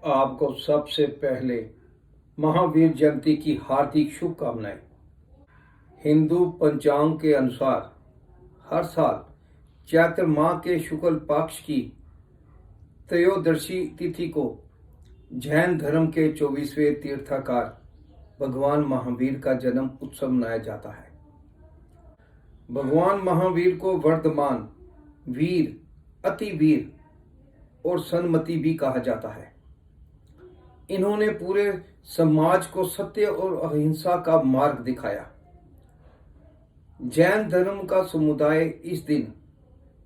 आपको सबसे पहले महावीर जयंती की हार्दिक शुभकामनाएं। हिंदू पंचांग के अनुसार हर साल चैत्र माह के शुक्ल पक्ष की त्रयोदशी तिथि को जैन धर्म के 24वें तीर्थाकार भगवान महावीर का जन्म उत्सव मनाया जाता है। भगवान महावीर को वर्धमान, वीर, अतिवीर और सन्मति भी कहा जाता है। इन्होंने पूरे समाज को सत्य और अहिंसा का मार्ग दिखाया। जैन धर्म का समुदाय इस दिन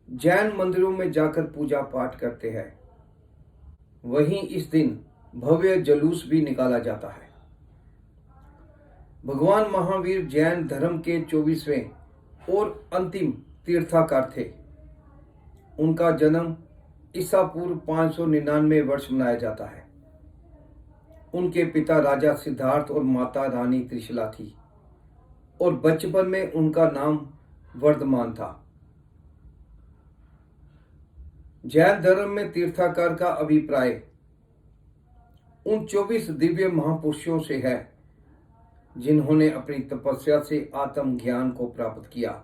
जैन मंदिरों में जाकर पूजा पाठ करते हैं। वहीं इस दिन भव्य जुलूस भी निकाला जाता है। भगवान महावीर जैन धर्म के 24वें और अंतिम तीर्थाकार थे। उनका जन्म ईसा पूर्व 599 वर्ष मनाया जाता है। उनके पिता राजा सिद्धार्थ और माता रानी त्रिशला थी और बचपन में उनका नाम वर्धमान था। जैन धर्म में तीर्थाकार का अभिप्राय उन 24 दिव्य महापुरुषों से है जिन्होंने अपनी तपस्या से आत्म ज्ञान को प्राप्त किया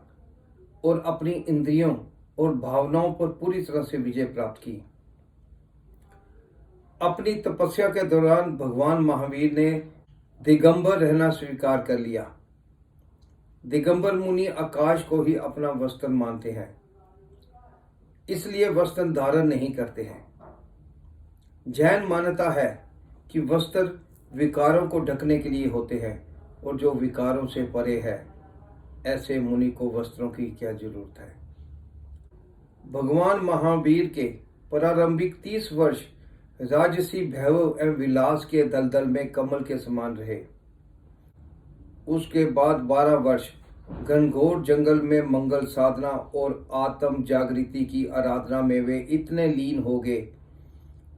और अपनी इंद्रियों और भावनाओं पर पूरी तरह से विजय प्राप्त की। अपनी तपस्या के दौरान भगवान महावीर ने दिगंबर रहना स्वीकार कर लिया। दिगंबर मुनि आकाश को ही अपना वस्त्र मानते हैं, इसलिए वस्त्र धारण नहीं करते हैं। जैन मान्यता है कि वस्त्र विकारों को ढकने के लिए होते हैं और जो विकारों से परे है ऐसे मुनि को वस्त्रों की क्या जरूरत है। भगवान महावीर के प्रारंभिक 30 वर्ष राजसी भैरव एवं विलास के दलदल में कमल के समान रहे। उसके बाद 12 वर्ष घनघोर जंगल में मंगल साधना और आत्म जागृति की आराधना में वे इतने लीन हो गए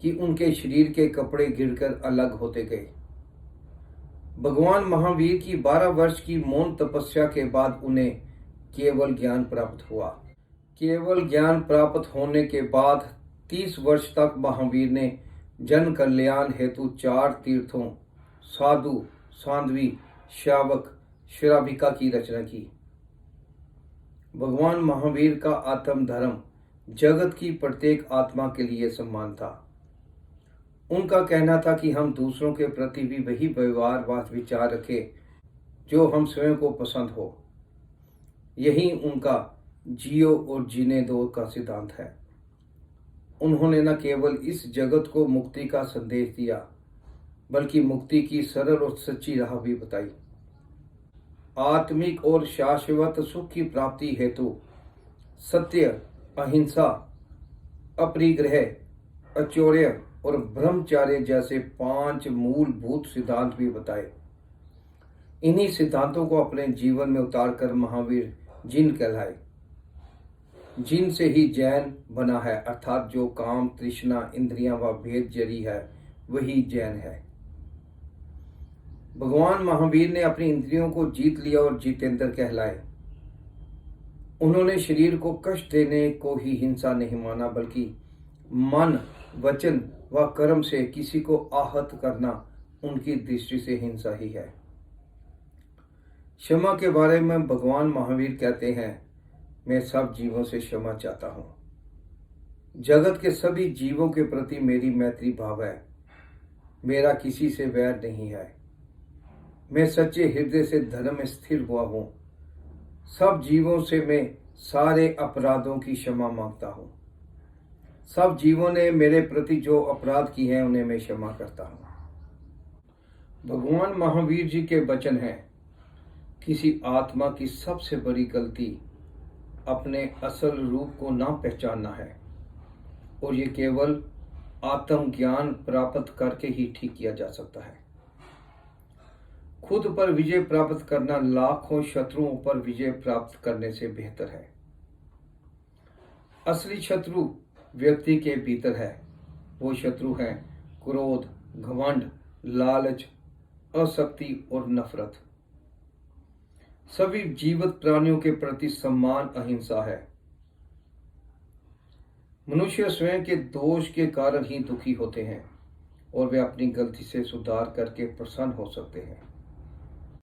कि उनके शरीर के कपड़े गिरकर अलग होते गए। भगवान महावीर की 12 वर्ष की मौन तपस्या के बाद उन्हें केवल ज्ञान प्राप्त हुआ। केवल ज्ञान प्राप्त होने के बाद 30 वर्ष तक महावीर ने जन कल्याण हेतु 4 तीर्थों साधु, सांध्वी, श्रावक, श्राविका की रचना की। भगवान महावीर का आत्म धर्म जगत की प्रत्येक आत्मा के लिए सम्मान था। उनका कहना था कि हम दूसरों के प्रति भी वही व्यवहार व विचार रखें जो हम स्वयं को पसंद हो। यही उनका जियो और जीने दो का सिद्धांत है। उन्होंने न केवल इस जगत को मुक्ति का संदेश दिया बल्कि मुक्ति की सरल और सच्ची राह भी बताई। आत्मिक और शाश्वत सुख की प्राप्ति हेतु सत्य, अहिंसा, अपरिग्रह, अचौर्य और ब्रह्मचर्य जैसे 5 मूलभूत सिद्धांत भी बताए। इन्हीं सिद्धांतों को अपने जीवन में उतारकर महावीर जिन कहलाए। जिन से ही जैन बना है, अर्थात जो काम, तृष्णा, इंद्रियां व भेद जरी है वही जैन है। भगवान महावीर ने अपनी इंद्रियों को जीत लिया और जितेंद्र कहलाए। उन्होंने शरीर को कष्ट देने को ही हिंसा नहीं माना बल्कि मन, वचन व कर्म से किसी को आहत करना उनकी दृष्टि से हिंसा ही है। क्षमा के बारे में भगवान महावीर कहते हैं, मैं सब जीवों से क्षमा चाहता हूँ। जगत के सभी जीवों के प्रति मेरी मैत्री भाव है। मेरा किसी से वैर नहीं है। मैं सच्चे हृदय से धर्म में स्थिर हुआ हूँ। सब जीवों से मैं सारे अपराधों की क्षमा मांगता हूँ। सब जीवों ने मेरे प्रति जो अपराध किए हैं उन्हें मैं क्षमा करता हूँ। भगवान महावीर जी के वचन हैं, किसी आत्मा की सबसे बड़ी गलती अपने असल रूप को ना पहचानना है और ये केवल आत्म ज्ञान प्राप्त करके ही ठीक किया जा सकता है। खुद पर विजय प्राप्त करना लाखों शत्रुओं पर विजय प्राप्त करने से बेहतर है। असली शत्रु व्यक्ति के भीतर है। वो शत्रु हैं क्रोध, घमंड, लालच, असक्ति और नफरत। सभी जीवित प्राणियों के प्रति सम्मान अहिंसा है। मनुष्य स्वयं के दोष के कारण ही दुखी होते हैं और वे अपनी गलती से सुधार करके प्रसन्न हो सकते हैं।